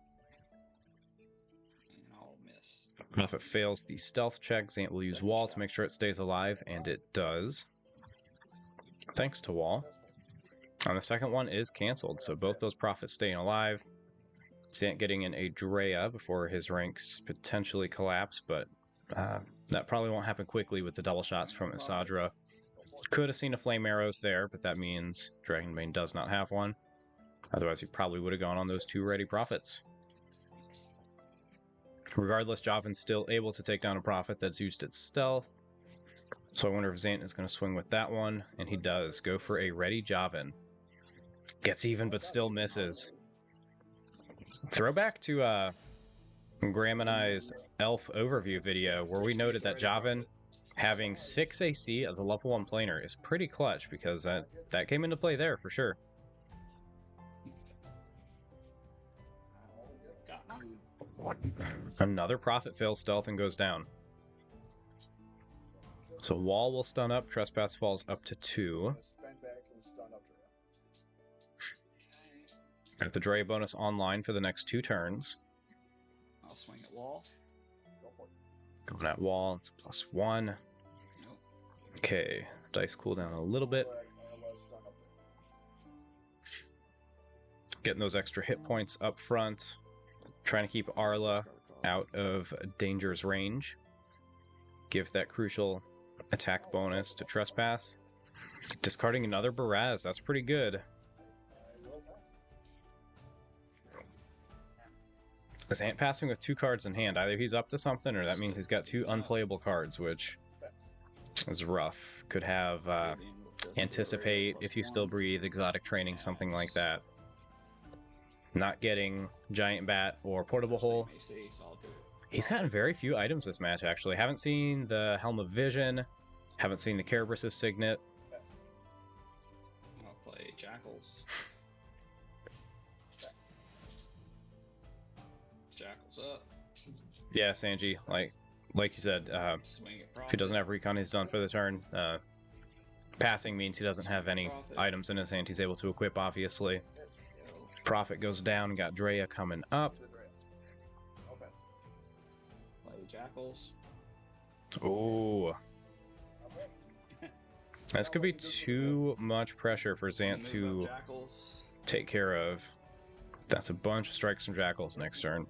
Speaker 2: And I'll miss.
Speaker 1: Now if it fails the stealth check, Zant will use Wall to make sure it stays alive, and it does. Thanks to Wall. And the second one is canceled, so both those profits staying alive. Zant getting in a Drea before his ranks potentially collapse, but that probably won't happen quickly with the double shots from Isadra. Could have seen a Flame Arrows there, but that means Dragonbane does not have one. Otherwise, he probably would have gone on those 2 ready profits. Regardless, Javin's still able to take down a profit that's used its stealth. So I wonder if Zant is going to swing with that one, and he does. Go for a ready Javin. Gets even, but still misses. Throwback to Graham and I's elf overview video, where we noted that Javin having 6 AC as a level 1 planer is pretty clutch, because that came into play there for sure.
Speaker 2: Got me.
Speaker 1: Another profit fails stealth and goes down. So Wall will stun up, Trespass falls up to 2.
Speaker 3: Gonna spend back and stun up Drea.
Speaker 1: Got the Dre bonus online for the next 2 turns.
Speaker 2: I'll swing at Wall.
Speaker 3: Go for it.
Speaker 1: Going at Wall, it's +1.
Speaker 2: Nope.
Speaker 1: Okay, dice cool down a little bit.
Speaker 3: Flag, Arla, stun up there.
Speaker 1: Getting those extra hit points up front. Trying to keep Arla out of danger's range. Give that crucial attack bonus to Trespass. Discarding another Baraz, that's pretty good.
Speaker 3: I will pass.
Speaker 1: Zant passing with 2 cards in hand. Either he's up to something, or that means he's got 2 unplayable cards, which is rough. Could have Anticipate, If You Still Breathe, Exotic Training, something like that. Not getting Giant Bat or Portable Hole.
Speaker 2: AC, so I'll do it.
Speaker 1: He's gotten very few items this match, actually. Haven't seen the Helm of Vision. Haven't seen the Kerberos' Signet.
Speaker 2: I'll play Jackals. Jackals up.
Speaker 1: Yeah, Sanji, like you said,
Speaker 2: Swing at
Speaker 1: if he doesn't have Recon, he's done for the turn. Passing means he doesn't have any items in his hand he's able to equip, obviously. Profit goes down, got Drea coming up.
Speaker 3: To Drea. I'll pass.
Speaker 2: Play Jackals.
Speaker 1: Ooh,
Speaker 3: I'll
Speaker 1: This could be too much pressure for Zant
Speaker 2: Move
Speaker 1: to
Speaker 2: up Jackals.
Speaker 1: take care of. That's a bunch of strikes from Jackals next turn.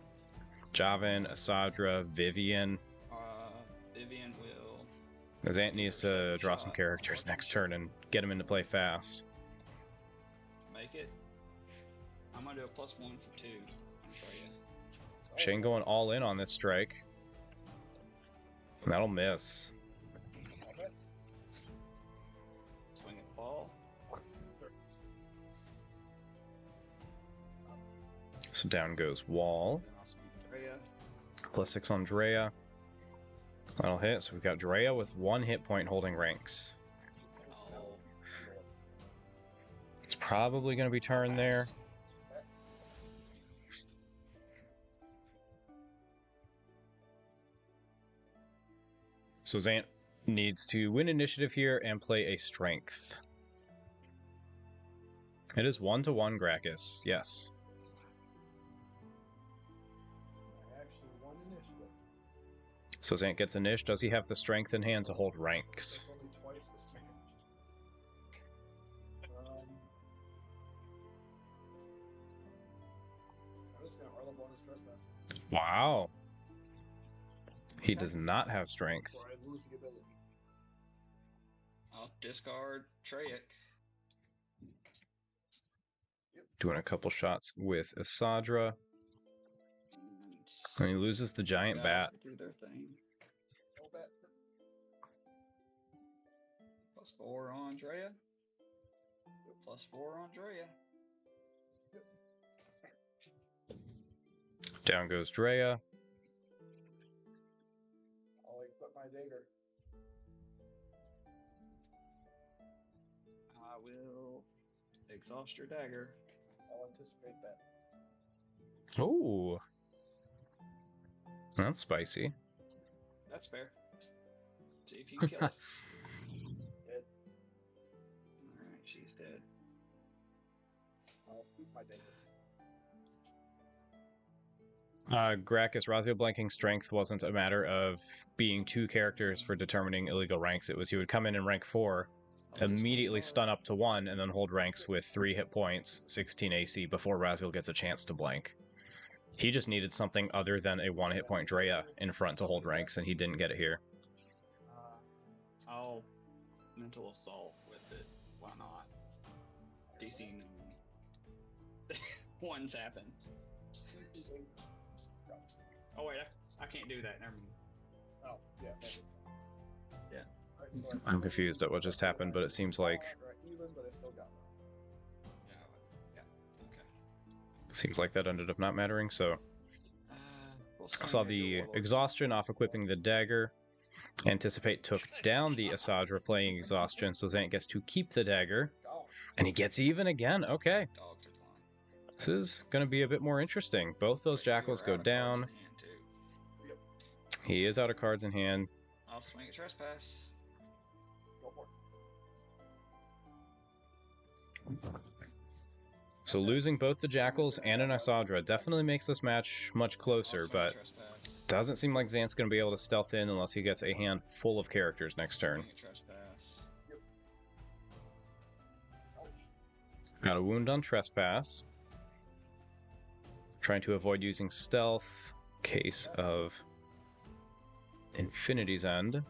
Speaker 1: Javin, Asadra, Vivian.
Speaker 2: Vivian will.
Speaker 1: Zant needs to draw some characters next turn and get him into play fast.
Speaker 2: Make it. I'm gonna do a +1 for 2 on Freya.
Speaker 1: Shane going all in on this strike. That'll miss.
Speaker 2: Swing and fall.
Speaker 1: So down goes Wall.
Speaker 2: Then I'll swing Freya.
Speaker 1: +6 on Drea. That'll hit. So we've got Drea with 1 hit point holding ranks.
Speaker 2: Oh.
Speaker 1: It's probably going to be turn there. So Zant needs to win initiative here and play a strength. It is 1-1 Gracchus, yes.
Speaker 3: I actually won initiative.
Speaker 1: So Zant gets a niche. Does he have the strength in hand to hold ranks?
Speaker 3: It's only twice this match. I'm just gonna roll a bonus trespass
Speaker 1: Wow. He does not have strength.
Speaker 3: before I lose the ability.
Speaker 2: I'll discard Treyek.
Speaker 1: Doing a couple shots with Asadra. And he loses the giant bat.
Speaker 2: Do their thing.
Speaker 3: No bat.
Speaker 2: +4 on Drea. +4 on Drea.
Speaker 1: Down goes Drea.
Speaker 3: I'll equip my dagger.
Speaker 2: I will exhaust your dagger.
Speaker 3: I'll anticipate that.
Speaker 1: Oh. That's spicy.
Speaker 2: That's fair. See if you can kill it.
Speaker 3: Dead.
Speaker 2: Alright, she's dead.
Speaker 3: I'll keep my dagger.
Speaker 1: Gracchus, Razio blanking strength wasn't a matter of being 2 characters for determining illegal ranks. It was he would come in rank 4, immediately stun up to 1, and then hold ranks with 3 hit points, 16 AC, before Razio gets a chance to blank. He just needed something other than a 1 hit point Drea in front to hold ranks, and he didn't get it here.
Speaker 2: I'll mental assault with it. Why not? DC ones happen. Oh wait, I can't do that. Never mind.
Speaker 3: Oh, yeah. Maybe.
Speaker 2: Yeah.
Speaker 3: Right, so
Speaker 1: I'm confused at what just happened, but it seems like
Speaker 3: even, but I still got one.
Speaker 2: Yeah. Okay.
Speaker 1: seems like that ended up not mattering. So
Speaker 2: We'll
Speaker 1: I saw
Speaker 2: swing at your
Speaker 1: the
Speaker 2: warlord.
Speaker 1: exhaustion off equipping the dagger. Anticipate took down the Asadra playing exhaustion, so Zant gets to keep the dagger,
Speaker 3: Gone.
Speaker 1: and he gets even again. Okay,
Speaker 2: Dogs are flying.
Speaker 1: this is going to be a bit more interesting. Both those jackals
Speaker 2: You're
Speaker 1: go
Speaker 2: out of cards
Speaker 1: down.
Speaker 2: in hand, too.
Speaker 1: He is out of cards in hand.
Speaker 2: I'll swing a trespass.
Speaker 3: Go for it.
Speaker 1: So losing both the jackals and an Asadra definitely makes this match much closer,
Speaker 2: I'll swing a
Speaker 1: but
Speaker 2: trespass.
Speaker 1: doesn't seem like Zant's going to be able to stealth in unless he gets a hand full of characters next turn.
Speaker 2: Swing a trespass.
Speaker 3: Ouch.
Speaker 1: Got a wound on trespass. Trying to avoid using stealth. Case of Infinity's End.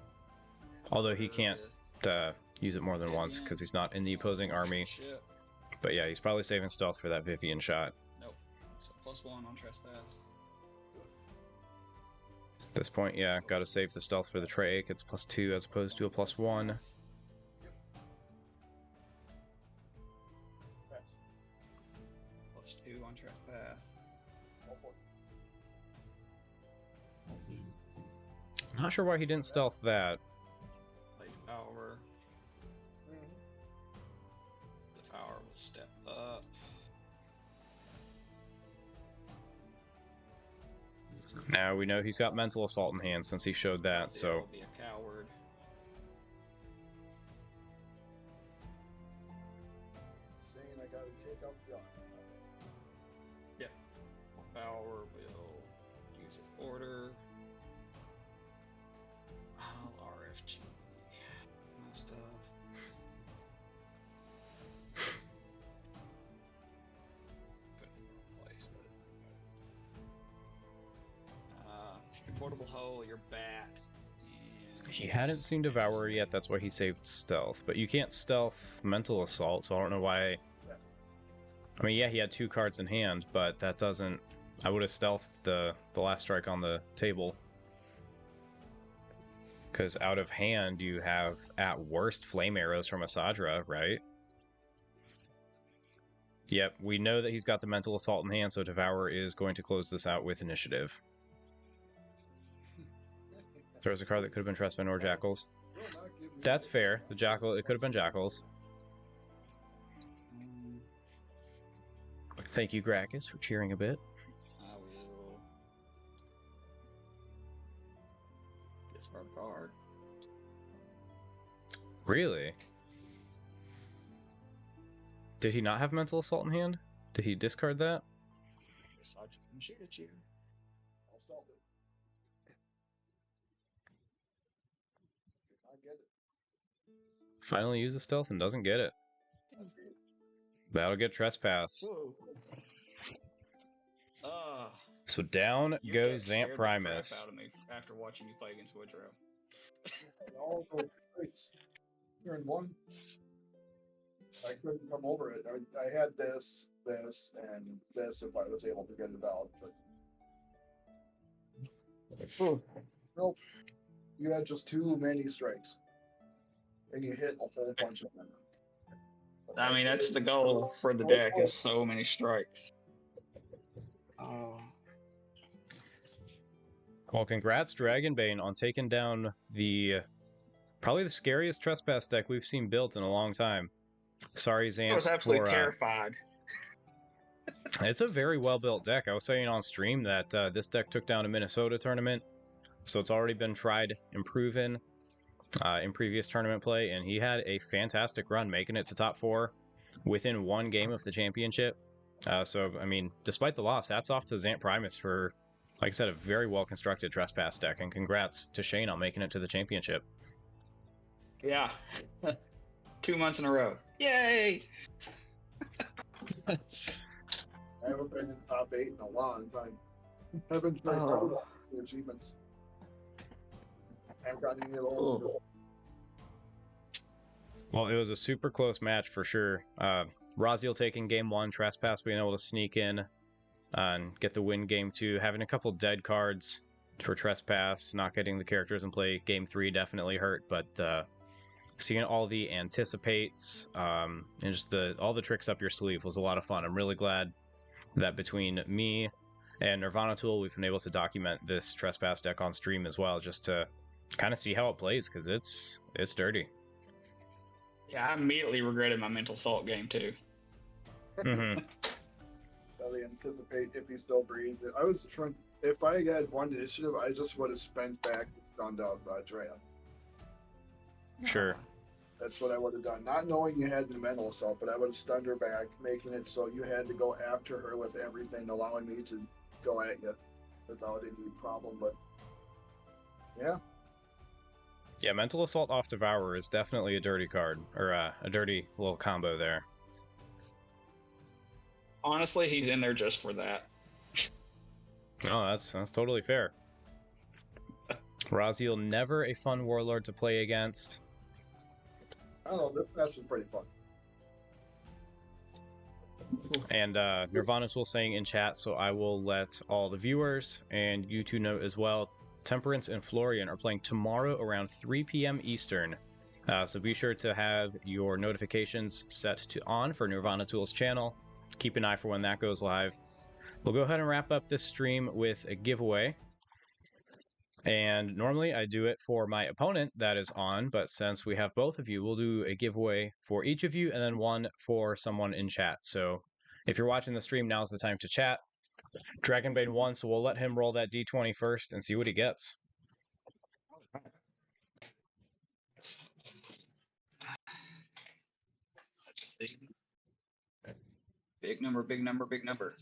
Speaker 1: Although he can't use it more than once because he's not in the opposing army.
Speaker 2: Shit.
Speaker 1: But yeah, he's probably saving stealth for that Vivian shot.
Speaker 2: Nope. So +1 on trespass.
Speaker 1: At this point, yeah, gotta save the stealth for the Treyek. It's +2 as opposed to a +1.
Speaker 3: Pass.
Speaker 2: +2 on trespass.
Speaker 3: Go for it.
Speaker 1: Not sure why he didn't stealth that.
Speaker 2: Late power.
Speaker 3: Mhm.
Speaker 2: The power will step up.
Speaker 1: Now we know he's got mental assault in hand since he showed that, so
Speaker 2: He'll be a coward.
Speaker 3: Saying I gotta take out the arm.
Speaker 2: Power will use its order. I'll RFG my stuff. portable hole, your bat. And
Speaker 1: He hadn't seen Devourer yet, that's why he saved Stealth. But you can't Stealth Mental Assault, so I don't know why. I mean, yeah, he had 2 cards in hand, but that doesn't... I would have Stealthed the last strike on the table. Because out of hand, you have, at worst, Flame Arrows from Asadra, right? Yep, we know that he's got the Mental Assault in hand, so Devourer is going to close this out with Initiative. There's a card that could have been Trespin or Jackals. That's fair. The Jackal, it could have been Jackals. Thank you, Gracchus, for cheering a bit.
Speaker 2: I will discard card.
Speaker 1: Really? Did he not have Mental Assault in hand? Did he discard that?
Speaker 2: Guess I'll just gonna shoot at you.
Speaker 3: I'll stall it. I get it.
Speaker 1: Finally uses Stealth and doesn't get it.
Speaker 3: That's good.
Speaker 1: That'll get Trespass.
Speaker 2: Whoa.
Speaker 1: So down
Speaker 2: You
Speaker 1: goes
Speaker 2: scared
Speaker 1: Xant
Speaker 2: the crap
Speaker 1: Primus.
Speaker 2: out of me after watching you play against Woodrow.
Speaker 3: All those traits. Turn 1. I couldn't come over it. I had this, and this if I was able to get it out, but nope. You had just too many strikes. And you hit a whole bunch of them. But
Speaker 2: I mean, that's the goal for the deck is so many strikes. Oh.
Speaker 1: Well, congrats, Dragonbane, on taking down the probably the scariest Trespass deck we've seen built in a long time. Sorry, Xant.
Speaker 2: I was absolutely terrified.
Speaker 1: It's a very well-built deck. I was saying on stream that this deck took down a Minnesota tournament, so it's already been tried and proven in previous tournament play, and he had a fantastic run, making it to top 4 within 1 game of the championship. So, I mean, despite the loss, hats off to Xant Primus for, like I said, a very well-constructed Trespass deck, and congrats to Shane on making it to the championship.
Speaker 2: Yeah. 2 months in a row. Yay!
Speaker 3: I haven't been in top 8 in a long time. I've been trying to the achievements. I haven't gotten any of those.
Speaker 1: Well, it was a super close match for sure. Raziel taking game 1, Trespass being able to sneak in and get the win game 2, having a couple dead cards for Trespass, not getting the characters in play game 3 definitely hurt, but seeing all the anticipates and just all the tricks up your sleeve was a lot of fun. I'm really glad that between me and Nirvana Tool, we've been able to document this Trespass deck on stream as well, just to kind of see how it plays, because it's dirty.
Speaker 2: Yeah, I immediately regretted my mental assault game too.
Speaker 1: Mm-hmm.
Speaker 3: Really anticipate if he still breathes. I was trying. If I had 1 initiative, I just would have spent back the stun of Drea.
Speaker 1: Sure.
Speaker 3: That's what I would have done. Not knowing you had the mental assault, but I would have stunned her back, making it so you had to go after her with everything, allowing me to go at you without any problem. But yeah.
Speaker 1: Yeah, Mental Assault off Devourer is definitely a dirty card, or a dirty little combo there.
Speaker 2: Honestly, he's in there just for that.
Speaker 1: Oh, that's totally fair. Raziel, never a fun warlord to play against.
Speaker 3: I don't know, this match is pretty fun.
Speaker 1: And Nirvana Tool saying in chat, so I will let all the viewers and you two know as well, Temperance and Florian are playing tomorrow around 3 p.m. Eastern. So be sure to have your notifications set to on for Nirvana Tool's channel. Keep an eye for when that goes live. We'll go ahead and wrap up this stream with a giveaway. And normally I do it for my opponent that is on, but since we have both of you, we'll do a giveaway for each of you and then one for someone in chat. So if you're watching the stream, now's the time to chat. Dragonbane won, so we'll let him roll that d20 first and see what he gets.
Speaker 2: Let's see. Big number, big number, big number.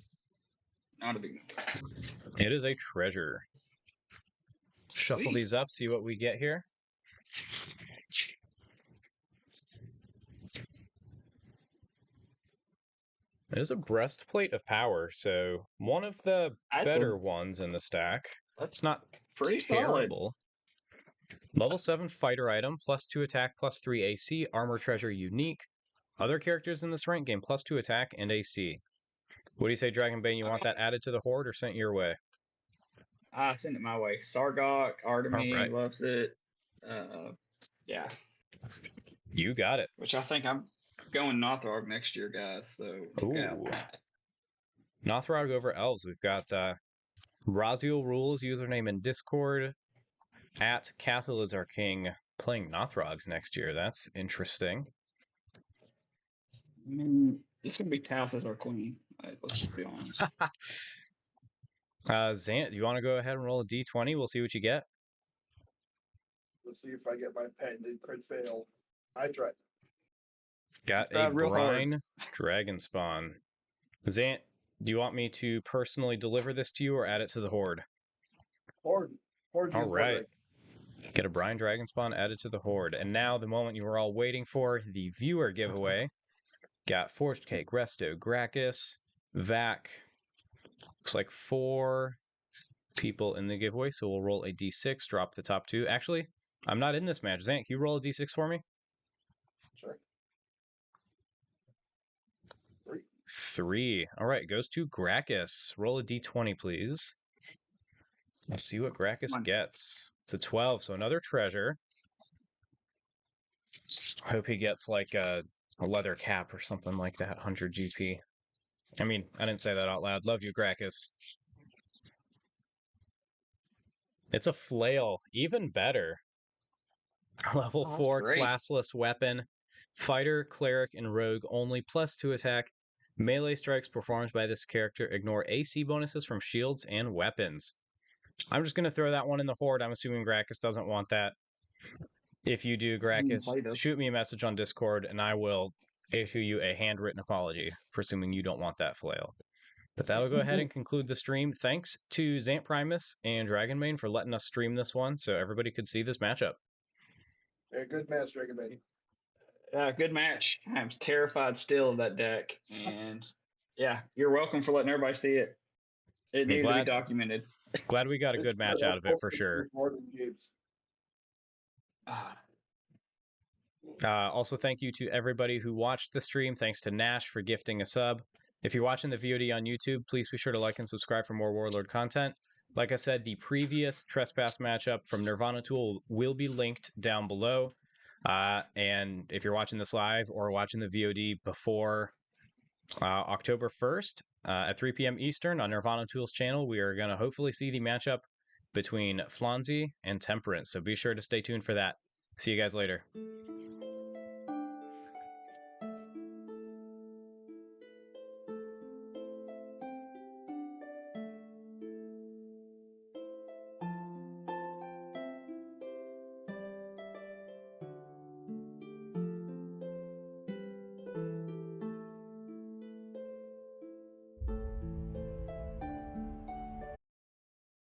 Speaker 2: Not a big number.
Speaker 1: It is a treasure. Shuffle
Speaker 2: Sweet.
Speaker 1: these up, see what we get here. It is a breastplate of power, so one of the
Speaker 2: That's
Speaker 1: better ones in the stack.
Speaker 2: That's
Speaker 1: It's not
Speaker 2: Pretty solid.
Speaker 1: terrible. Level 7 fighter item, +2 attack, +3 AC, armor treasure unique. Other characters in this rank gain +2 attack and AC. What do you say, Dragonbane? You want that added to the horde or sent your way?
Speaker 2: I send it my way. Sargok, Artemis
Speaker 1: Alright.
Speaker 2: loves it. Yeah.
Speaker 1: You got it.
Speaker 2: Which I think I'm going Nothrog next year, guys. So look out.
Speaker 1: Ooh. Nothrog over elves. We've got Raziel Rules, username in Discord. At Cathal is our king, playing Nothrogs next year. That's interesting.
Speaker 2: I mean, it's gonna be Taff as our queen. Let's just be honest.
Speaker 1: Zant, do you want to go ahead and roll a d20? We'll see what you get.
Speaker 3: Let's see if I get my patented crit fail. I tried.
Speaker 1: Got a brine dragon spawn. Zant, do you want me to personally deliver this to you or add it to the horde?
Speaker 3: Horde.
Speaker 1: All right. Get a brine dragon spawn added to the horde. And now the moment you were all waiting for, the viewer giveaway. Got Forged Cake, Resto, Gracchus, Vac. Looks like 4 people in the giveaway, so we'll roll a d6, drop the top 2. Actually, I'm not in this match. Zant, can you roll a d6 for me?
Speaker 3: Sure.
Speaker 1: 3. All right, goes to Gracchus. Roll a d20, please. Let's see what Gracchus gets. It's a 12, so another treasure. I hope he gets like a leather cap or something like that, 100 GP. I mean, I didn't say that out loud. Love you, Gracchus. It's a flail. Even better. Level 4 classless weapon. Fighter, cleric, and rogue only, +2 attack. Melee strikes performed by this character ignore AC bonuses from shields and weapons. I'm just going to throw that one in the horde. I'm assuming Gracchus doesn't want that. If you do, Gracchus, shoot me a message on Discord, and I will issue you a handwritten apology for assuming you don't want that flail. But that'll go ahead and conclude the stream. Thanks to Zant Primus and Dragonbane for letting us stream this one so everybody could see this matchup.
Speaker 3: Yeah, good match, Dragonbane.
Speaker 2: Good match. I'm terrified still of that deck. And yeah, you're welcome for letting everybody see it. It needs to be documented.
Speaker 1: Glad we got a good match out of it for sure. Also, thank you to everybody who watched the stream. Thanks to Nash for gifting a sub. If you're watching the VOD on YouTube, please be sure to like and subscribe for more Warlord content. Like I said, the previous Trespass matchup from Nirvana Tool will be linked down below. And if you're watching this live or watching the VOD before October 1st at 3 p.m. Eastern on Nirvana Tool's channel, we are going to hopefully see the matchup between Flanzi and Temperance. So be sure to stay tuned for that. See you guys later.